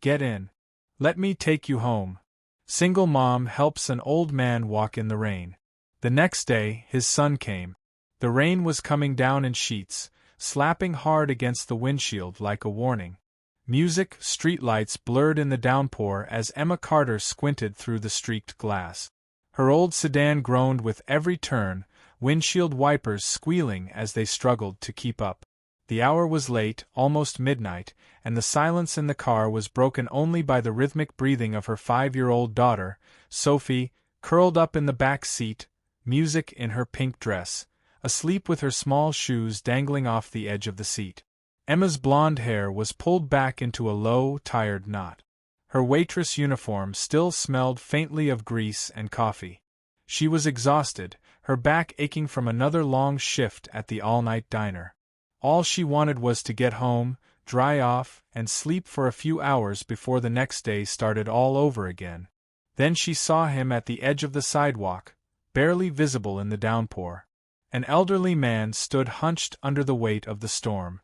Get in. Let me take you home. Single mom helps an old man walk in the rain. The next day, his son came. The rain was coming down in sheets, slapping hard against the windshield like a warning. Music, streetlights blurred in the downpour as Emma Carter squinted through the streaked glass. Her old sedan groaned with every turn, windshield wipers squealing as they struggled to keep up. The hour was late, almost midnight, and the silence in the car was broken only by the rhythmic breathing of her 5-year-old daughter, Sophie, curled up in the back seat, music in her pink dress, asleep with her small shoes dangling off the edge of the seat. Emma's blonde hair was pulled back into a low, tired knot. Her waitress uniform still smelled faintly of grease and coffee. She was exhausted, her back aching from another long shift at the all-night diner. All she wanted was to get home, dry off, and sleep for a few hours before the next day started all over again. Then she saw him at the edge of the sidewalk, barely visible in the downpour. An elderly man stood hunched under the weight of the storm.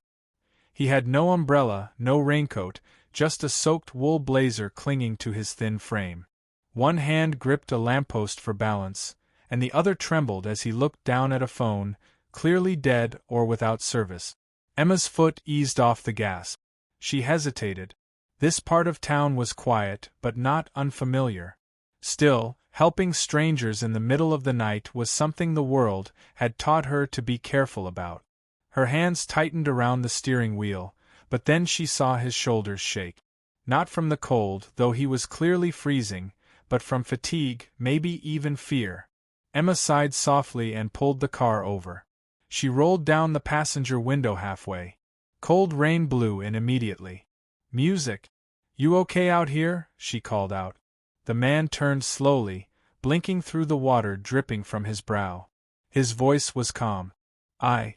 He had no umbrella, no raincoat, just a soaked wool blazer clinging to his thin frame. One hand gripped a lamppost for balance, and the other trembled as he looked down at a phone, clearly dead or without service. Emma's foot eased off the gas. She hesitated. This part of town was quiet, but not unfamiliar. Still, helping strangers in the middle of the night was something the world had taught her to be careful about. Her hands tightened around the steering wheel, but then she saw his shoulders shake. Not from the cold, though he was clearly freezing, but from fatigue, maybe even fear. Emma sighed softly and pulled the car over. She rolled down the passenger window halfway. Cold rain blew in immediately. Music. You okay out here? She called out. The man turned slowly, blinking through the water dripping from his brow. His voice was calm. I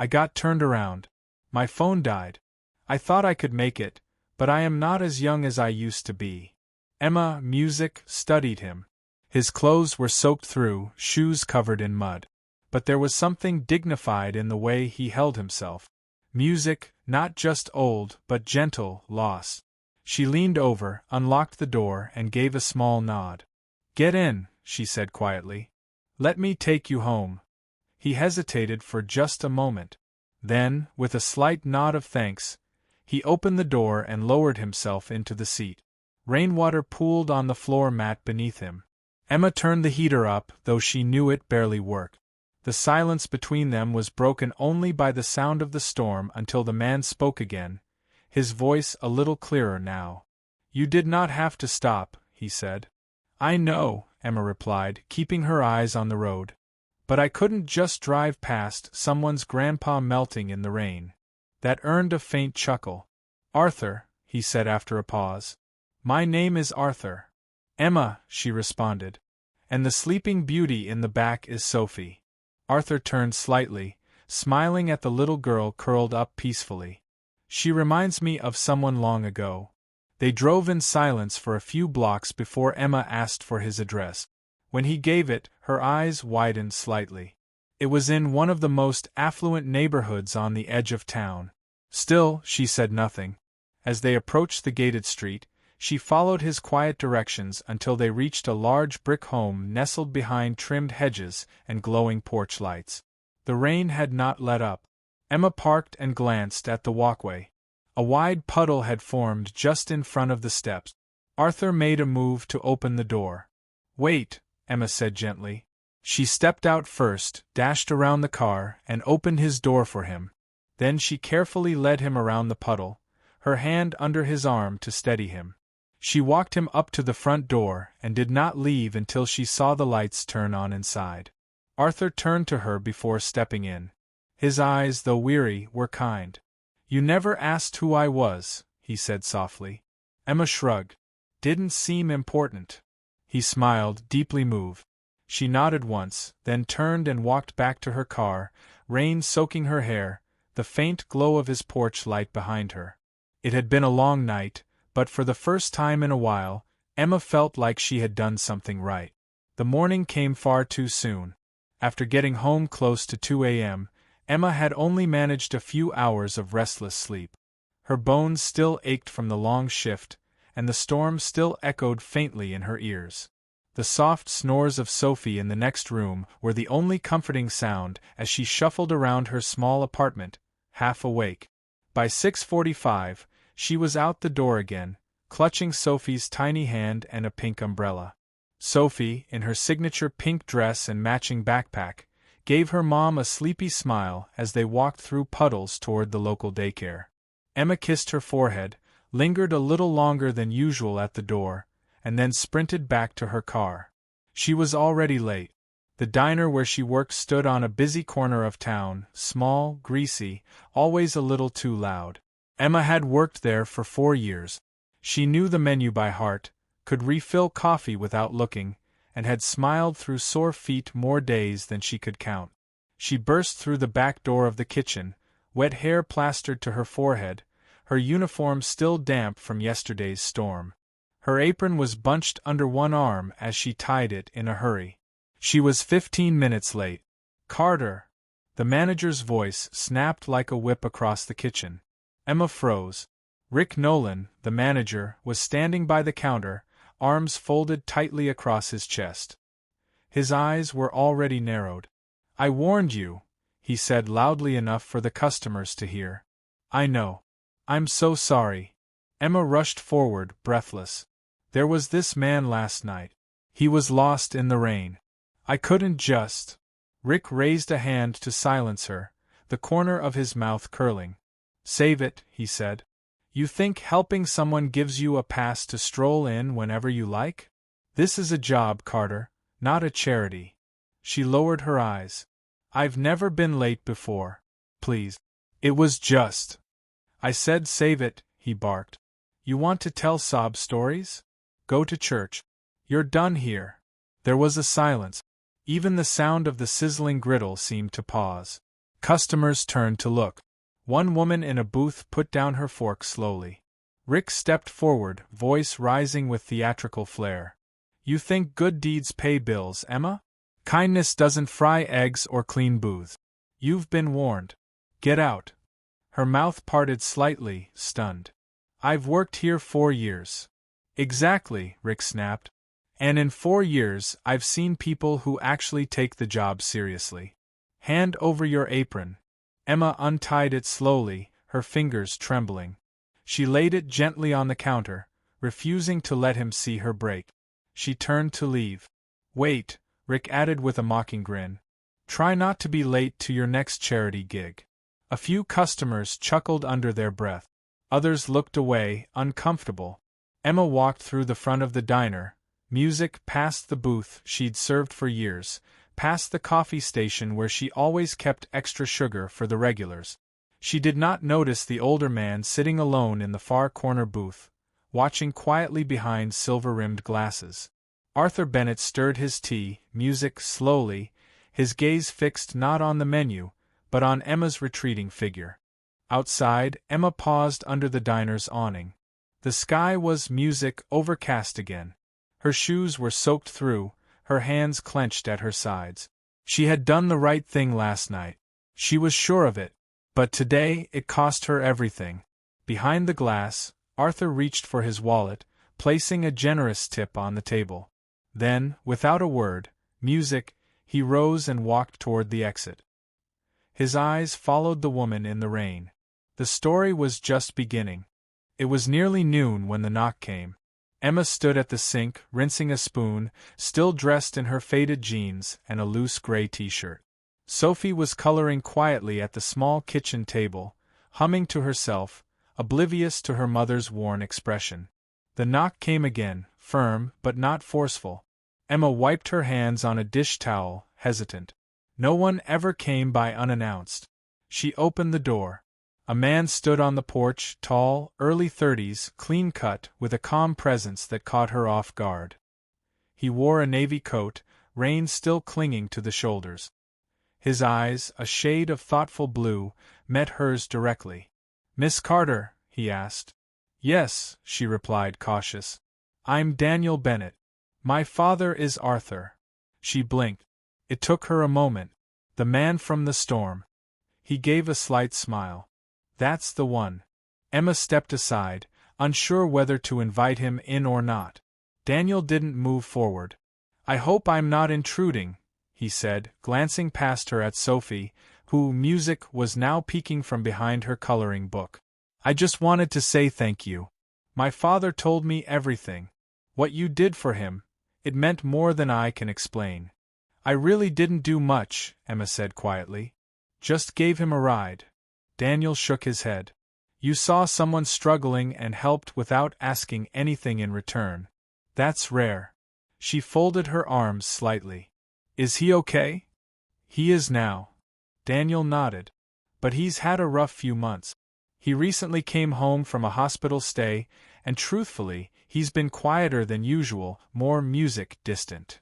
got turned around. My phone died. I thought I could make it, but I am not as young as I used to be. Emma, music, studied him. His clothes were soaked through, shoes covered in mud. But there was something dignified in the way he held himself. Music, not just old, but gentle, lost. She leaned over, unlocked the door, and gave a small nod. Get in, she said quietly. Let me take you home. He hesitated for just a moment. Then, with a slight nod of thanks, he opened the door and lowered himself into the seat. Rainwater pooled on the floor mat beneath him. Emma turned the heater up, though she knew it barely worked. The silence between them was broken only by the sound of the storm until the man spoke again, his voice a little clearer now. You did not have to stop, he said. I know, Emma replied, keeping her eyes on the road. But I couldn't just drive past someone's grandpa melting in the rain. That earned a faint chuckle. Arthur, he said after a pause. My name is Arthur. Emma, she responded. And the sleeping beauty in the back is Sophie. Arthur turned slightly, smiling at the little girl curled up peacefully. She reminds me of someone long ago. They drove in silence for a few blocks before Emma asked for his address. When he gave it, her eyes widened slightly. It was in one of the most affluent neighborhoods on the edge of town. Still, she said nothing. As they approached the gated street, she followed his quiet directions until they reached a large brick home nestled behind trimmed hedges and glowing porch lights. The rain had not let up. Emma parked and glanced at the walkway. A wide puddle had formed just in front of the steps. Arthur made a move to open the door. Wait, Emma said gently. She stepped out first, dashed around the car, and opened his door for him. Then she carefully led him around the puddle, her hand under his arm to steady him. She walked him up to the front door and did not leave until she saw the lights turn on inside. Arthur turned to her before stepping in. His eyes, though weary, were kind. You never asked who I was, he said softly. Emma shrugged. Didn't seem important. He smiled, deeply moved. She nodded once, then turned and walked back to her car, rain soaking her hair, the faint glow of his porch light behind her. It had been a long night, but for the first time in a while, Emma felt like she had done something right. The morning came far too soon. After getting home close to 2 a.m., Emma had only managed a few hours of restless sleep. Her bones still ached from the long shift, and the storm still echoed faintly in her ears. The soft snores of Sophie in the next room were the only comforting sound as she shuffled around her small apartment, half awake. By 6:45, she was out the door again, clutching Sophie's tiny hand and a pink umbrella. Sophie, in her signature pink dress and matching backpack, gave her mom a sleepy smile as they walked through puddles toward the local daycare. Emma kissed her forehead, lingered a little longer than usual at the door, and then sprinted back to her car. She was already late. The diner where she worked stood on a busy corner of town, small, greasy, always a little too loud. Emma had worked there for 4 years. She knew the menu by heart, could refill coffee without looking, and had smiled through sore feet more days than she could count. She burst through the back door of the kitchen, wet hair plastered to her forehead, her uniform still damp from yesterday's storm. Her apron was bunched under one arm as she tied it in a hurry. She was 15 minutes late. "Carter!" The manager's voice snapped like a whip across the kitchen. Emma froze. Rick Nolan, the manager, was standing by the counter, arms folded tightly across his chest. His eyes were already narrowed. "I warned you," he said loudly enough for the customers to hear. "I know. I'm so sorry." Emma rushed forward, breathless. "There was this man last night. He was lost in the rain. I couldn't just—" Rick raised a hand to silence her, the corner of his mouth curling. "Save it," he said. "You think helping someone gives you a pass to stroll in whenever you like? This is a job, Carter, not a charity." She lowered her eyes. "I've never been late before. Please." "It was just—" "I said save it," he barked. "You want to tell sob stories? Go to church. You're done here." There was a silence. Even the sound of the sizzling griddle seemed to pause. Customers turned to look. One woman in a booth put down her fork slowly. Rick stepped forward, voice rising with theatrical flair. "You think good deeds pay bills, Emma? Kindness doesn't fry eggs or clean booths. You've been warned. Get out." Her mouth parted slightly, stunned. "I've worked here 4 years. "Exactly," Rick snapped. "And in 4 years I've seen people who actually take the job seriously. Hand over your apron." Emma untied it slowly, her fingers trembling. She laid it gently on the counter, refusing to let him see her break. She turned to leave. "Wait," Rick added with a mocking grin. "Try not to be late to your next charity gig." A few customers chuckled under their breath. Others looked away, uncomfortable. Emma walked through the front of the diner, music past the booth she'd served for years, past the coffee station where she always kept extra sugar for the regulars. She did not notice the older man sitting alone in the far corner booth, watching quietly behind silver-rimmed glasses. Arthur Bennett stirred his tea, music slowly, his gaze fixed not on the menu, but on Emma's retreating figure. Outside, Emma paused under the diner's awning. The sky was music overcast again. Her shoes were soaked through, her hands clenched at her sides. She had done the right thing last night. She was sure of it. But today it cost her everything. Behind the glass, Arthur reached for his wallet, placing a generous tip on the table. Then, without a word, music, he rose and walked toward the exit. His eyes followed the woman in the rain. The story was just beginning. It was nearly noon when the knock came. Emma stood at the sink, rinsing a spoon, still dressed in her faded jeans and a loose gray t-shirt. Sophie was coloring quietly at the small kitchen table, humming to herself, oblivious to her mother's worn expression. The knock came again, firm but not forceful. Emma wiped her hands on a dish towel, hesitant. No one ever came by unannounced. She opened the door. A man stood on the porch, tall, early 30s, clean-cut, with a calm presence that caught her off guard. He wore a navy coat, rain still clinging to the shoulders. His eyes, a shade of thoughtful blue, met hers directly. "Miss Carter?" he asked. "Yes," she replied, cautious. "I'm Daniel Bennett. My father is Arthur." She blinked. It took her a moment. "The man from the storm." He gave a slight smile. "That's the one." Emma stepped aside, unsure whether to invite him in or not. Daniel didn't move forward. "I hope I'm not intruding," he said, glancing past her at Sophie, who music was now peeking from behind her coloring book. "I just wanted to say thank you. My father told me everything. What you did for him, it meant more than I can explain." "I really didn't do much," Emma said quietly. "Just gave him a ride." Daniel shook his head. "You saw someone struggling and helped without asking anything in return. That's rare." She folded her arms slightly. "Is he okay?" "He is now." Daniel nodded. "But he's had a rough few months. He recently came home from a hospital stay, and truthfully, he's been quieter than usual, more music distant."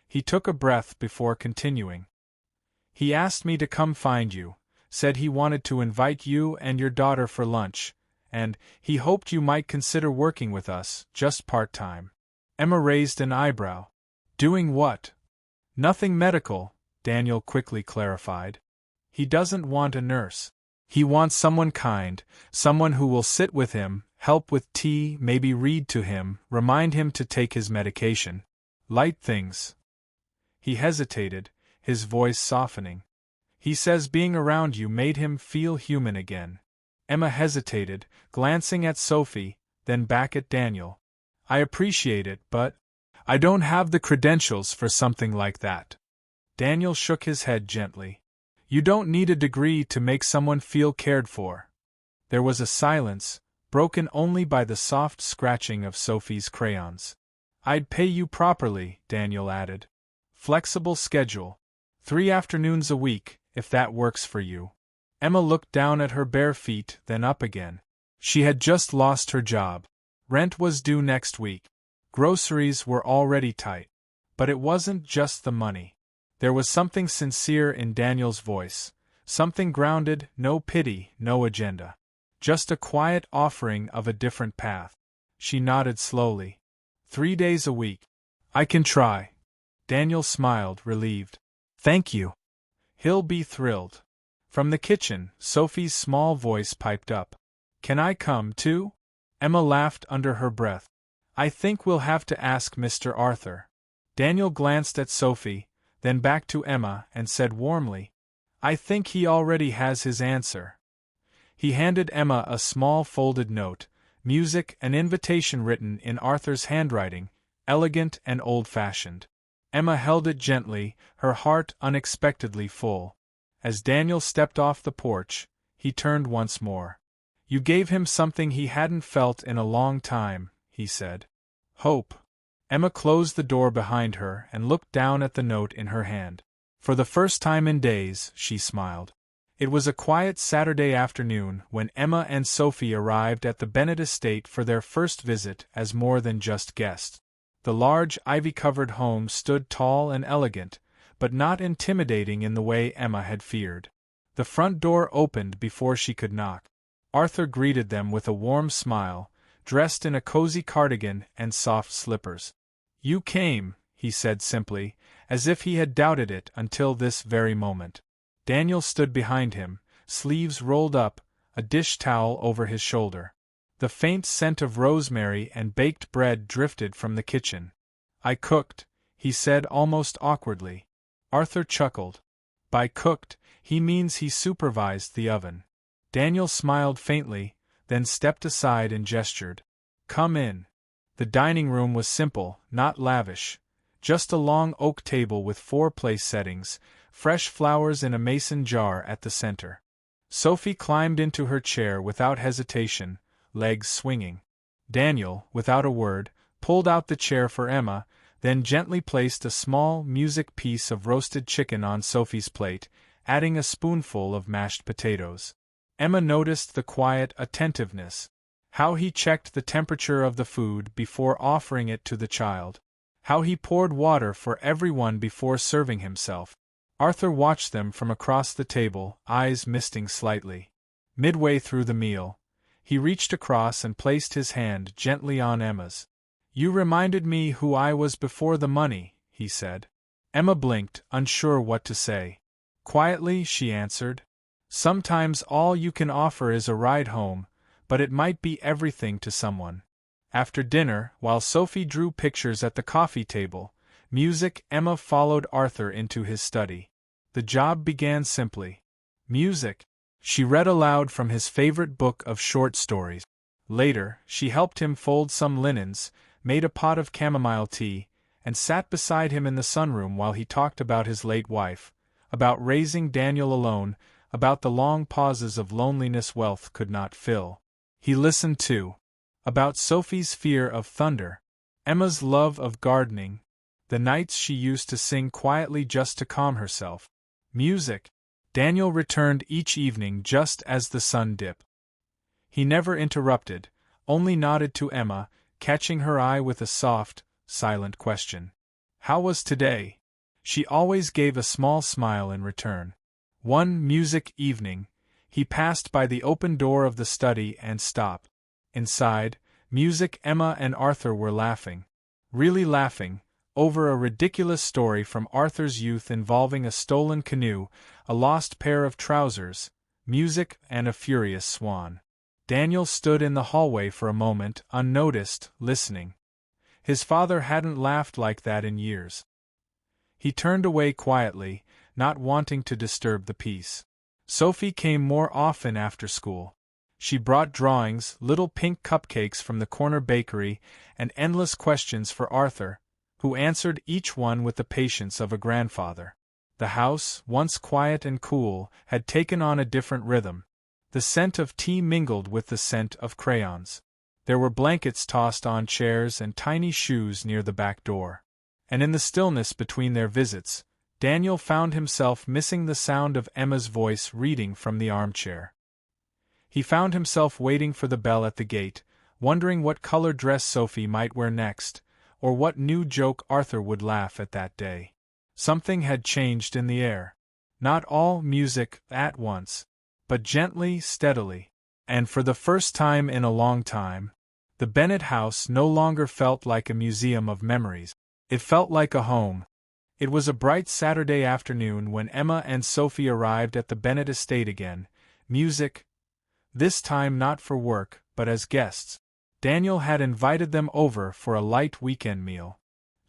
He took a breath before continuing. "He asked me to come find you, said he wanted to invite you and your daughter for lunch, and he hoped you might consider working with us, just part-time." Emma raised an eyebrow. "Doing what?" "Nothing medical," Daniel quickly clarified. "He doesn't want a nurse. He wants someone kind, someone who will sit with him, help with tea, maybe read to him, remind him to take his medication. Light things." He hesitated, his voice softening. "He says being around you made him feel human again." Emma hesitated, glancing at Sophie, then back at Daniel. "I appreciate it, but I don't have the credentials for something like that." Daniel shook his head gently. "You don't need a degree to make someone feel cared for." There was a silence, broken only by the soft scratching of Sophie's crayons. "I'd pay you properly," Daniel added. "Flexible schedule. 3 afternoons a week, if that works for you." Emma looked down at her bare feet, then up again. She had just lost her job. Rent was due next week. Groceries were already tight. But it wasn't just the money. There was something sincere in Daniel's voice, something grounded, no pity, no agenda. Just a quiet offering of a different path. She nodded slowly. 3 days a week. "I can try." Daniel smiled, relieved. "Thank you." "He'll be thrilled." From the kitchen, Sophie's small voice piped up. "Can I come, too?" Emma laughed under her breath. "I think we'll have to ask Mr. Arthur." Daniel glanced at Sophie, then back to Emma, and said warmly, "I think he already has his answer." He handed Emma a small folded note, music, an invitation written in Arthur's handwriting, elegant and old-fashioned. Emma held it gently, her heart unexpectedly full. As Daniel stepped off the porch, he turned once more. "You gave him something he hadn't felt in a long time," he said. "Hope." Emma closed the door behind her and looked down at the note in her hand. For the first time in days, she smiled. It was a quiet Saturday afternoon when Emma and Sophie arrived at the Bennett estate for their first visit as more than just guests. The large ivy-covered home stood tall and elegant, but not intimidating in the way Emma had feared. The front door opened before she could knock. Arthur greeted them with a warm smile, dressed in a cozy cardigan and soft slippers. "You came," he said simply, as if he had doubted it until this very moment. Daniel stood behind him, sleeves rolled up, a dish towel over his shoulder. The faint scent of rosemary and baked bread drifted from the kitchen. "I cooked," he said almost awkwardly. Arthur chuckled. By cooked, he means he supervised the oven. Daniel smiled faintly, then stepped aside and gestured. "Come in." The dining room was simple, not lavish. Just a long oak table with 4 place settings, fresh flowers in a mason jar at the center. Sophie climbed into her chair without hesitation, legs swinging. Daniel, without a word, pulled out the chair for Emma, then gently placed a small music piece of roasted chicken on Sophie's plate, adding a spoonful of mashed potatoes. Emma noticed the quiet attentiveness. How he checked the temperature of the food before offering it to the child. How he poured water for everyone before serving himself. Arthur watched them from across the table, eyes misting slightly. Midway through the meal, he reached across and placed his hand gently on Emma's. "You reminded me who I was before the money," he said. Emma blinked, unsure what to say. Quietly, she answered, "Sometimes all you can offer is a ride home, but it might be everything to someone. After dinner, while Sophie drew pictures at the coffee table, music, Emma followed Arthur into his study. The job began simply. Music. She read aloud from his favorite book of short stories. Later, she helped him fold some linens, made a pot of chamomile tea, and sat beside him in the sunroom while he talked about his late wife, about raising Daniel alone, about the long pauses of loneliness wealth could not fill. He listened too. About Sophie's fear of thunder, Emma's love of gardening, the nights she used to sing quietly just to calm herself. Music. Daniel returned each evening just as the sun dipped. He never interrupted, only nodded to Emma, catching her eye with a soft, silent question. How was today? She always gave a small smile in return. One music evening, he passed by the open door of the study and stopped. Inside, music, Emma and Arthur were laughing. Really laughing, over a ridiculous story from Arthur's youth involving a stolen canoe, a lost pair of trousers, music, and a furious swan. Daniel stood in the hallway for a moment, unnoticed, listening. His father hadn't laughed like that in years. He turned away quietly, not wanting to disturb the peace. Sophie came more often after school. She brought drawings, little pink cupcakes from the corner bakery, and endless questions for Arthur, who answered each one with the patience of a grandfather. The house, once quiet and cool, had taken on a different rhythm. The scent of tea mingled with the scent of crayons. There were blankets tossed on chairs and tiny shoes near the back door. And in the stillness between their visits, Daniel found himself missing the sound of Emma's voice reading from the armchair. He found himself waiting for the bell at the gate, wondering what color dress Sophie might wear next, or what new joke Arthur would laugh at that day. Something had changed in the air. Not all music at once, but gently, steadily. And for the first time in a long time, the Bennett house no longer felt like a museum of memories. It felt like a home. It was a bright Saturday afternoon when Emma and Sophie arrived at the Bennett estate again. Music. This time not for work, but as guests. Daniel had invited them over for a light weekend meal.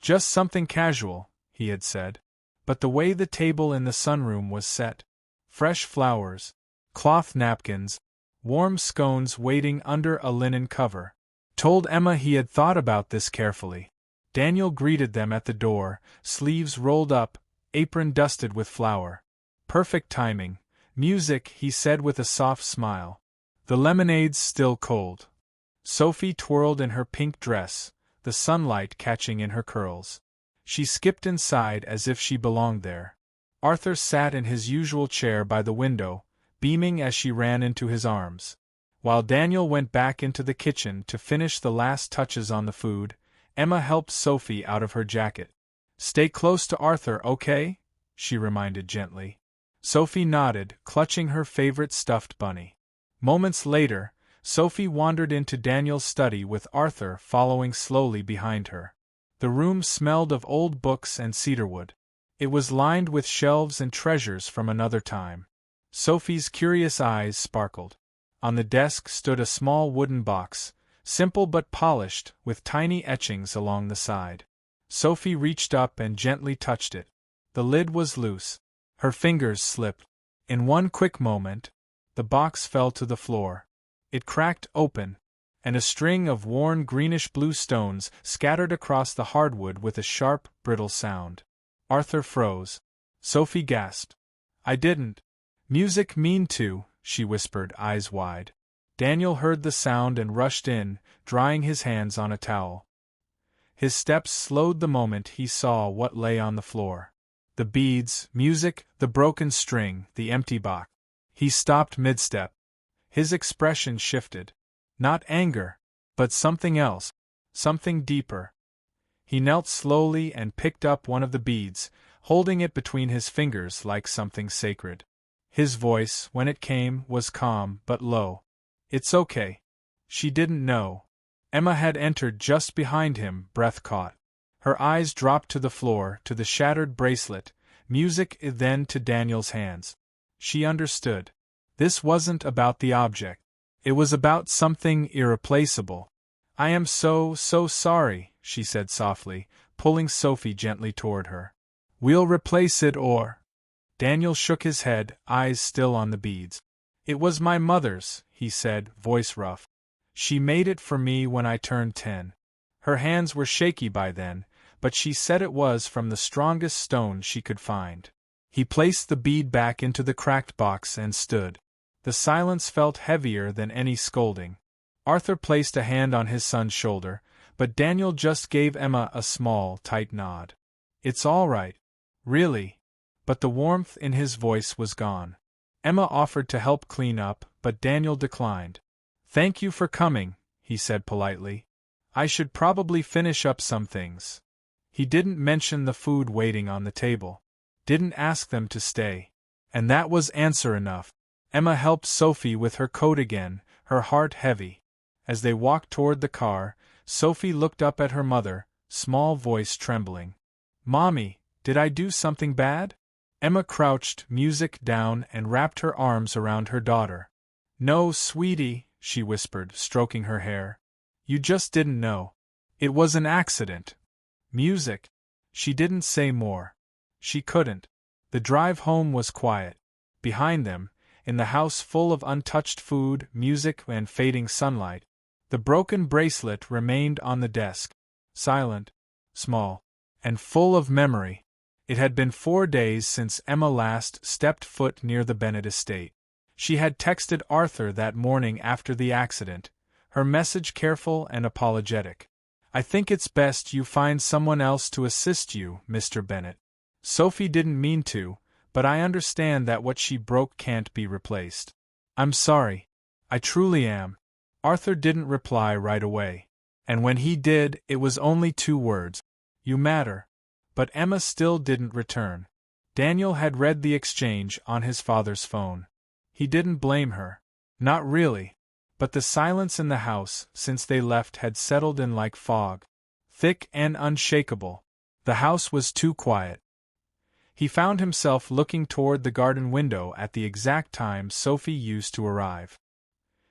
Just something casual, he had said. But the way the table in the sunroom was set, fresh flowers, cloth napkins, warm scones waiting under a linen cover, told Emma he had thought about this carefully. Daniel greeted them at the door, sleeves rolled up, apron dusted with flour. Perfect timing. Music, he said with a soft smile. The lemonade's still cold. Sophie twirled in her pink dress, the sunlight catching in her curls. She skipped inside as if she belonged there. Arthur sat in his usual chair by the window, beaming as she ran into his arms. While Daniel went back into the kitchen to finish the last touches on the food, Emma helped Sophie out of her jacket. "Stay close to Arthur, okay?" she reminded gently. Sophie nodded, clutching her favorite stuffed bunny. Moments later, Sophie wandered into Daniel's study with Arthur following slowly behind her. The room smelled of old books and cedarwood. It was lined with shelves and treasures from another time. Sophie's curious eyes sparkled. On the desk stood a small wooden box, simple but polished, with tiny etchings along the side. Sophie reached up and gently touched it. The lid was loose. Her fingers slipped. In one quick moment, the box fell to the floor. It cracked open, and a string of worn greenish-blue stones scattered across the hardwood with a sharp, brittle sound. Arthur froze. Sophie gasped. "I didn't music mean to," she whispered, eyes wide. Daniel heard the sound and rushed in, drying his hands on a towel. His steps slowed the moment he saw what lay on the floor. The beads, music, the broken string, the empty box. He stopped mid-step. His expression shifted. Not anger, but something else, something deeper. He knelt slowly and picked up one of the beads, holding it between his fingers like something sacred. His voice, when it came, was calm but low. "It's okay." She didn't know. Emma had entered just behind him, breath caught. Her eyes dropped to the floor, to the shattered bracelet, music, then to Daniel's hands. She understood. This wasn't about the object. It was about something irreplaceable. I am so sorry, she said softly, pulling Sophie gently toward her. We'll replace it or… Daniel shook his head, eyes still on the beads. It was my mother's, he said, voice rough. She made it for me when I turned 10. Her hands were shaky by then, but she said it was from the strongest stone she could find. He placed the bead back into the cracked box and stood. The silence felt heavier than any scolding. Arthur placed a hand on his son's shoulder, but Daniel just gave Emma a small, tight nod. It's all right. Really. But the warmth in his voice was gone. Emma offered to help clean up, but Daniel declined. Thank you for coming, he said politely. I should probably finish up some things. He didn't mention the food waiting on the table. Didn't ask them to stay. And that was answer enough. Emma helped Sophie with her coat again, her heart heavy. As they walked toward the car, Sophie looked up at her mother, small voice trembling. Mommy, did I do something bad? Emma crouched, music down, and wrapped her arms around her daughter. No, sweetie, she whispered, stroking her hair. You just didn't know. It was an accident. Music. She didn't say more. She couldn't. The drive home was quiet. Behind them, in the house full of untouched food, music, and fading sunlight, the broken bracelet remained on the desk, silent, small, and full of memory. It had been 4 days since Emma last stepped foot near the Bennett estate. She had texted Arthur that morning after the accident, her message careful and apologetic. I think it's best you find someone else to assist you, Mr. Bennett. Sophie didn't mean to, but I understand that what she broke can't be replaced. I'm sorry. I truly am. Arthur didn't reply right away. And when he did, it was only 2 words. You matter. But Emma still didn't return. Daniel had read the exchange on his father's phone. He didn't blame her. Not really. But the silence in the house since they left had settled in like fog. Thick and unshakable. The house was too quiet. He found himself looking toward the garden window at the exact time Sophie used to arrive.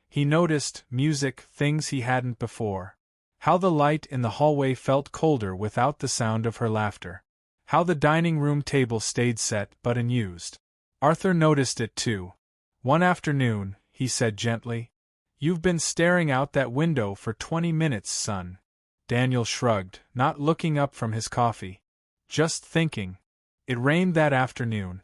He noticed music, things he hadn't before. How the light in the hallway felt colder without the sound of her laughter. How the dining room table stayed set but unused. Arthur noticed it too. One afternoon, he said gently, "You've been staring out that window for 20 minutes, son." Daniel shrugged, not looking up from his coffee. Just thinking. It rained that afternoon.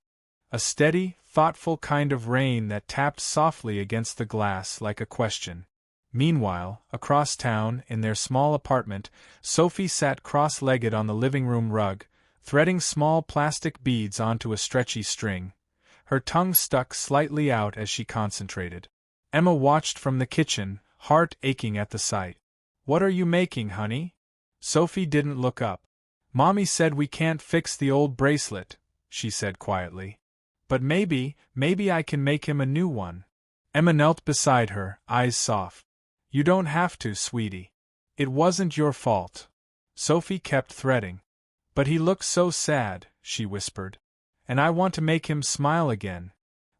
A steady, thoughtful kind of rain that tapped softly against the glass like a question. Meanwhile, across town, in their small apartment, Sophie sat cross-legged on the living room rug, threading small plastic beads onto a stretchy string. Her tongue stuck slightly out as she concentrated. Emma watched from the kitchen, heart aching at the sight. "What are you making, honey?" Sophie didn't look up. "Mommy said we can't fix the old bracelet," she said quietly. "But maybe I can make him a new one." Emma knelt beside her, eyes soft. "You don't have to, sweetie. It wasn't your fault." Sophie kept threading. "But he looks so sad," she whispered. "And I want to make him smile again."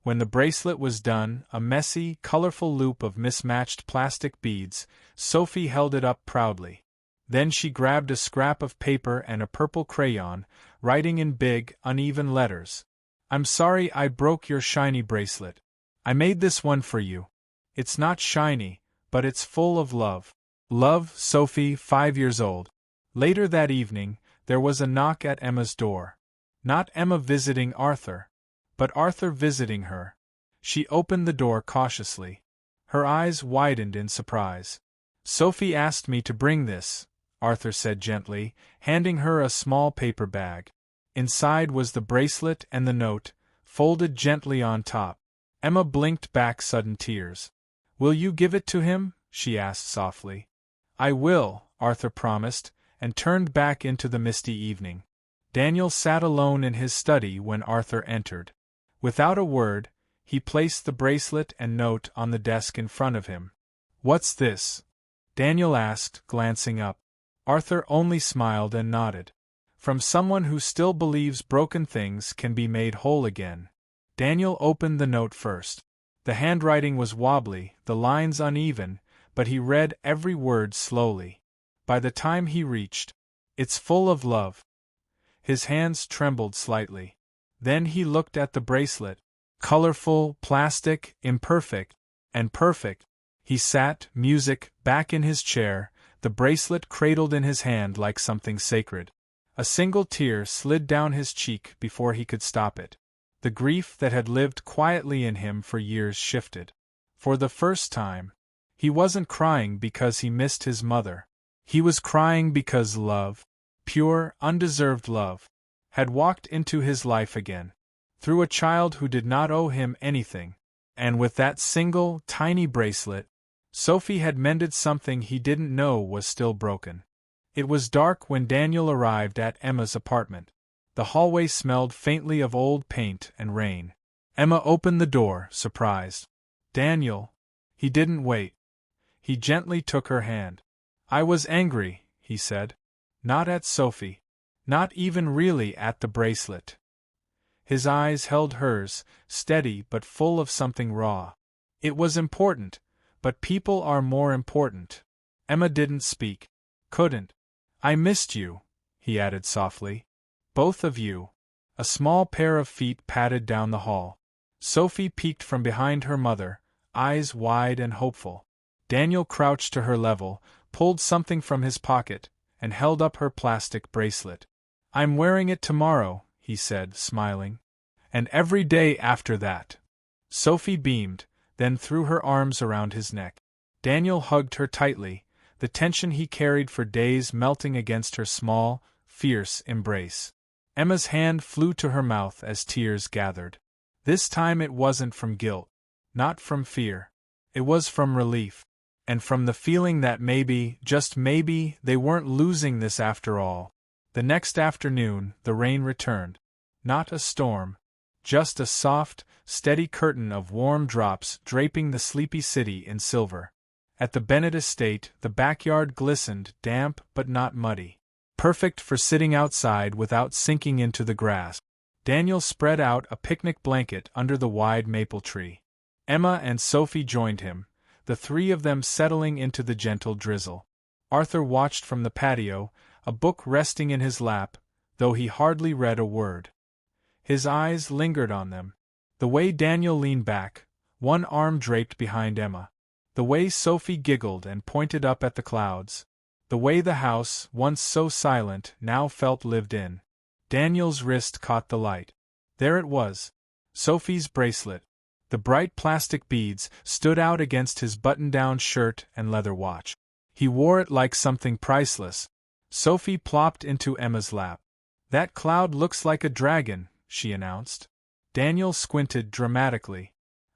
When the bracelet was done, a messy, colorful loop of mismatched plastic beads, Sophie held it up proudly. Then she grabbed a scrap of paper and a purple crayon, writing in big, uneven letters. "I'm sorry I broke your shiny bracelet. I made this one for you. It's not shiny, but it's full of love. Love, Sophie, 5 years old." Later that evening, there was a knock at Emma's door. Not Emma visiting Arthur, but Arthur visiting her. She opened the door cautiously. Her eyes widened in surprise. "Sophie asked me to bring this," Arthur said gently, handing her a small paper bag. Inside was the bracelet and the note, folded gently on top. Emma blinked back sudden tears. "Will you give it to him?" she asked softly. "I will," Arthur promised, and turned back into the misty evening. Daniel sat alone in his study when Arthur entered. Without a word, he placed the bracelet and note on the desk in front of him. "What's this?" Daniel asked, glancing up. Arthur only smiled and nodded. "From someone who still believes broken things can be made whole again." Daniel opened the note first. The handwriting was wobbly, the lines uneven, but he read every word slowly. By the time he reached, "It's full of love," his hands trembled slightly. Then he looked at the bracelet. Colorful, plastic, imperfect, and perfect. He sat, music, back in his chair, the bracelet cradled in his hand like something sacred. A single tear slid down his cheek before he could stop it. The grief that had lived quietly in him for years shifted. For the first time, he wasn't crying because he missed his mother. He was crying because love, pure, undeserved love, had walked into his life again. Through a child who did not owe him anything. And with that single, tiny bracelet, Sophie had mended something he didn't know was still broken. It was dark when Daniel arrived at Emma's apartment. The hallway smelled faintly of old paint and rain. Emma opened the door, surprised. "Daniel." He didn't wait. He gently took her hand. "I was angry," he said. "Not at Sophie. Not even really at the bracelet." His eyes held hers, steady but full of something raw. "It was important, but people are more important." Emma didn't speak. Couldn't. "I missed you," he added softly. "Both of you." A small pair of feet padded down the hall. Sophie peeked from behind her mother, eyes wide and hopeful. Daniel crouched to her level, pulled something from his pocket, and held up her plastic bracelet. "I'm wearing it tomorrow," he said, smiling. "And every day after that." Sophie beamed, then threw her arms around his neck. Daniel hugged her tightly, the tension he carried for days melting against her small, fierce embrace. Emma's hand flew to her mouth as tears gathered. This time it wasn't from guilt, not from fear. It was from relief, and from the feeling that maybe, just maybe, they weren't losing this after all. The next afternoon, the rain returned. Not a storm. Just a soft, steady curtain of warm drops draping the sleepy city in silver. At the Bennett estate, the backyard glistened, damp but not muddy. Perfect for sitting outside without sinking into the grass. Daniel spread out a picnic blanket under the wide maple tree. Emma and Sophie joined him, the three of them settling into the gentle drizzle. Arthur watched from the patio, a book resting in his lap, though he hardly read a word. His eyes lingered on them. The way Daniel leaned back, one arm draped behind Emma. The way Sophie giggled and pointed up at the clouds. The way the house, once so silent, now felt lived in. Daniel's wrist caught the light. There it was. Sophie's bracelet. The bright plastic beads stood out against his button-down shirt and leather watch. He wore it like something priceless. Sophie plopped into Emma's lap. "That cloud looks like a dragon," she announced. Daniel squinted dramatically.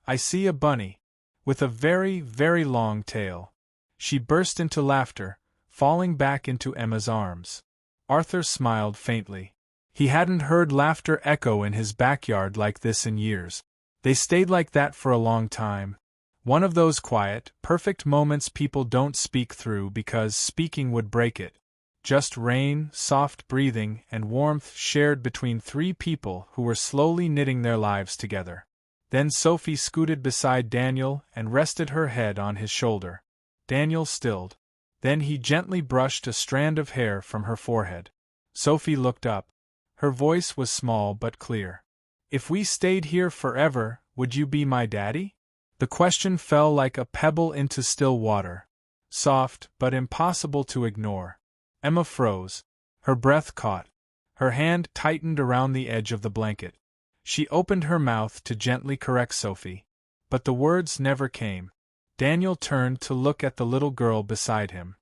"I see a bunny. With a very, very long tail." She burst into laughter, falling back into Emma's arms. Arthur smiled faintly. He hadn't heard laughter echo in his backyard like this in years. They stayed like that for a long time. One of those quiet, perfect moments people don't speak through because speaking would break it. Just rain, soft breathing, and warmth shared between three people who were slowly knitting their lives together. Then Sophie scooted beside Daniel and rested her head on his shoulder. Daniel stilled. Then he gently brushed a strand of hair from her forehead. Sophie looked up. Her voice was small but clear. "If we stayed here forever, would you be my daddy?" The question fell like a pebble into still water. Soft, but impossible to ignore. Emma froze. Her breath caught. Her hand tightened around the edge of the blanket. She opened her mouth to gently correct Sophie. But the words never came. Daniel turned to look at the little girl beside him.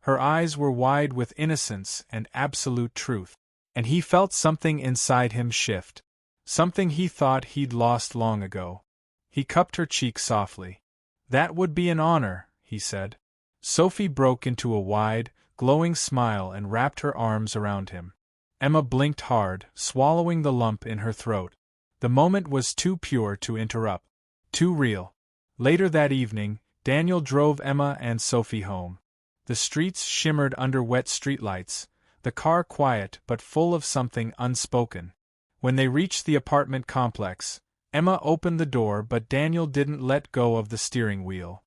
Her eyes were wide with innocence and absolute truth. And he felt something inside him shift. Something he thought he'd lost long ago. He cupped her cheek softly. "That would be an honor," he said. Sophie broke into a wide, glowing smile and wrapped her arms around him. Emma blinked hard, swallowing the lump in her throat. The moment was too pure to interrupt. Too real. Later that evening, Daniel drove Emma and Sophie home. The streets shimmered under wet streetlights, the car quiet but full of something unspoken. When they reached the apartment complex, Emma opened the door, but Daniel didn't let go of the steering wheel.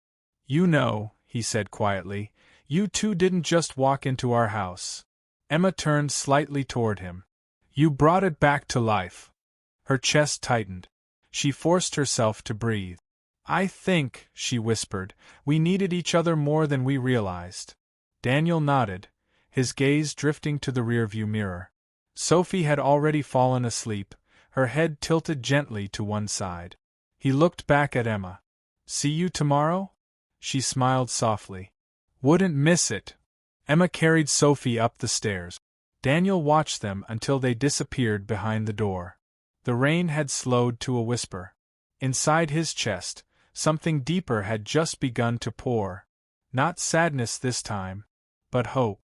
"You know," he said quietly, "you two didn't just walk into our house." Emma turned slightly toward him. "You brought it back to life." Her chest tightened. She forced herself to breathe. "I think," she whispered, "we needed each other more than we realized." Daniel nodded, his gaze drifting to the rearview mirror. Sophie had already fallen asleep, her head tilted gently to one side. He looked back at Emma. "See you tomorrow?" She smiled softly. "Wouldn't miss it." Emma carried Sophie up the stairs. Daniel watched them until they disappeared behind the door. The rain had slowed to a whisper. Inside his chest, something deeper had just begun to pour. Not sadness this time, but hope.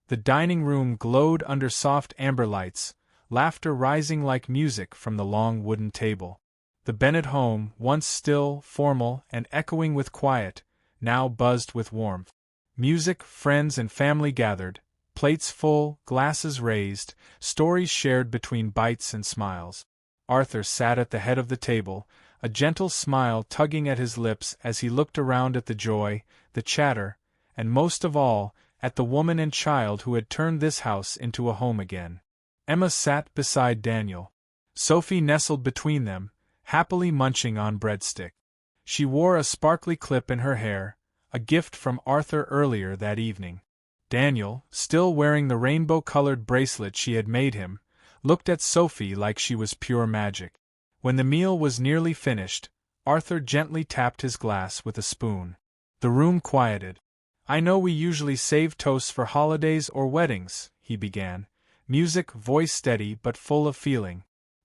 The dining room glowed under soft amber lights, laughter rising like music from the long wooden table. The Bennett home, once still, formal, and echoing with quiet, now buzzed with warmth. Music, friends and family gathered, plates full, glasses raised, stories shared between bites and smiles. Arthur sat at the head of the table, a gentle smile tugging at his lips as he looked around at the joy, the chatter, and most of all, at the woman and child who had turned this house into a home again. Emma sat beside Daniel. Sophie nestled between them, happily munching on breadstick. She wore a sparkly clip in her hair, a gift from Arthur earlier that evening. Daniel, still wearing the rainbow-colored bracelet she had made him, looked at Sophie like she was pure magic. When the meal was nearly finished, Arthur gently tapped his glass with a spoon. The room quieted. "I know we usually save toasts for holidays or weddings," he began, music, voice steady but full of feeling.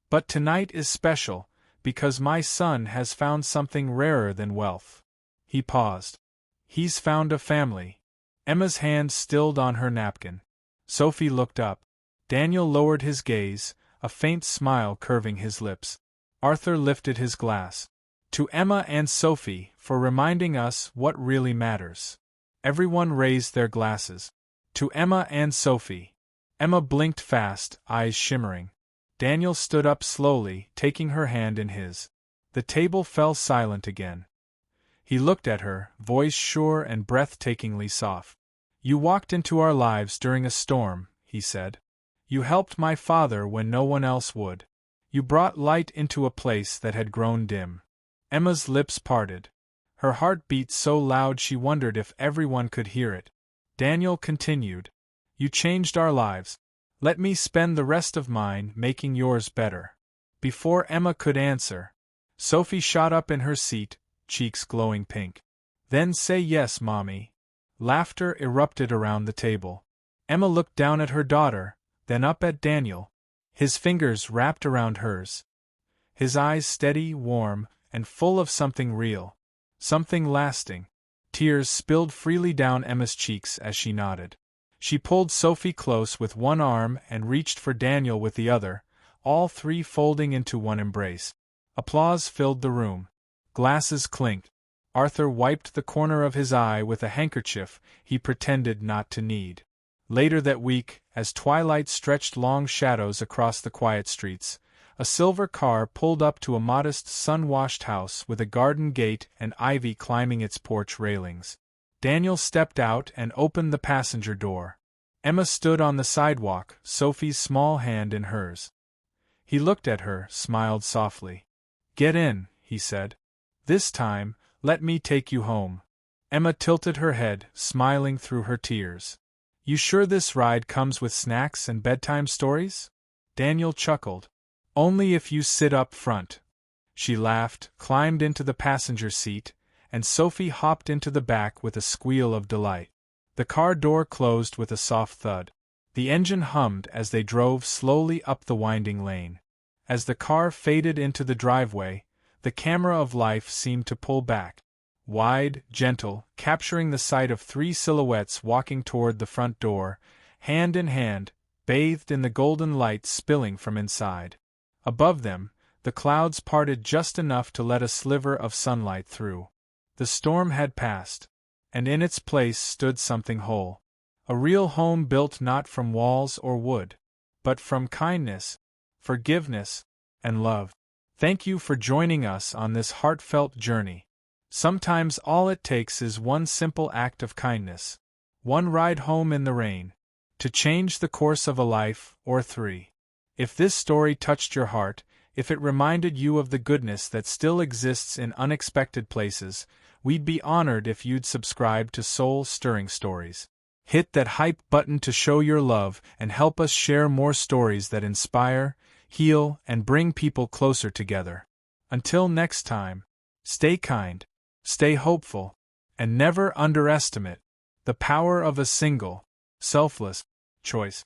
"But tonight is special, because my son has found something rarer than wealth." He paused. "He's found a family." Emma's hand stilled on her napkin. Sophie looked up. Daniel lowered his gaze, a faint smile curving his lips. Arthur lifted his glass. "To Emma and Sophie, for reminding us what really matters." Everyone raised their glasses. "To Emma and Sophie." Emma blinked fast, eyes shimmering. Daniel stood up slowly, taking her hand in his. The table fell silent again. He looked at her, voice sure and breathtakingly soft. "You walked into our lives during a storm," he said. "You helped my father when no one else would. You brought light into a place that had grown dim." Emma's lips parted. Her heart beat so loud she wondered if everyone could hear it. Daniel continued. "You changed our lives. Let me spend the rest of mine making yours better." Before Emma could answer, Sophie shot up in her seat, cheeks glowing pink. "Then say yes, Mommy." Laughter erupted around the table. Emma looked down at her daughter, then up at Daniel, his fingers wrapped around hers. His eyes steady, warm, and full of something real. Something lasting. Tears spilled freely down Emma's cheeks as she nodded. She pulled Sophie close with one arm and reached for Daniel with the other, all three folding into one embrace. Applause filled the room. Glasses clinked. Arthur wiped the corner of his eye with a handkerchief he pretended not to need. Later that week, as twilight stretched long shadows across the quiet streets, a silver car pulled up to a modest sun-washed house with a garden gate and ivy climbing its porch railings. Daniel stepped out and opened the passenger door. Emma stood on the sidewalk, Sophie's small hand in hers. He looked at her, smiled softly. "Get in," he said. "This time, let me take you home." Emma tilted her head, smiling through her tears. "You sure this ride comes with snacks and bedtime stories?" Daniel chuckled. "Only if you sit up front." She laughed, climbed into the passenger seat, and Sophie hopped into the back with a squeal of delight. The car door closed with a soft thud. The engine hummed as they drove slowly up the winding lane. As the car faded into the driveway, the camera of life seemed to pull back. Wide, gentle, capturing the sight of three silhouettes walking toward the front door, hand in hand, bathed in the golden light spilling from inside. Above them, the clouds parted just enough to let a sliver of sunlight through. The storm had passed, and in its place stood something whole. A real home built not from walls or wood, but from kindness, forgiveness, and love. Thank you for joining us on this heartfelt journey. Sometimes all it takes is one simple act of kindness, one ride home in the rain, to change the course of a life, or three. If this story touched your heart, if it reminded you of the goodness that still exists in unexpected places, we'd be honored if you'd subscribe to Soul-Stirring Stories. Hit that hype button to show your love and help us share more stories that inspire, heal, and bring people closer together. Until next time, stay kind, stay hopeful, and never underestimate the power of a single, selfless choice.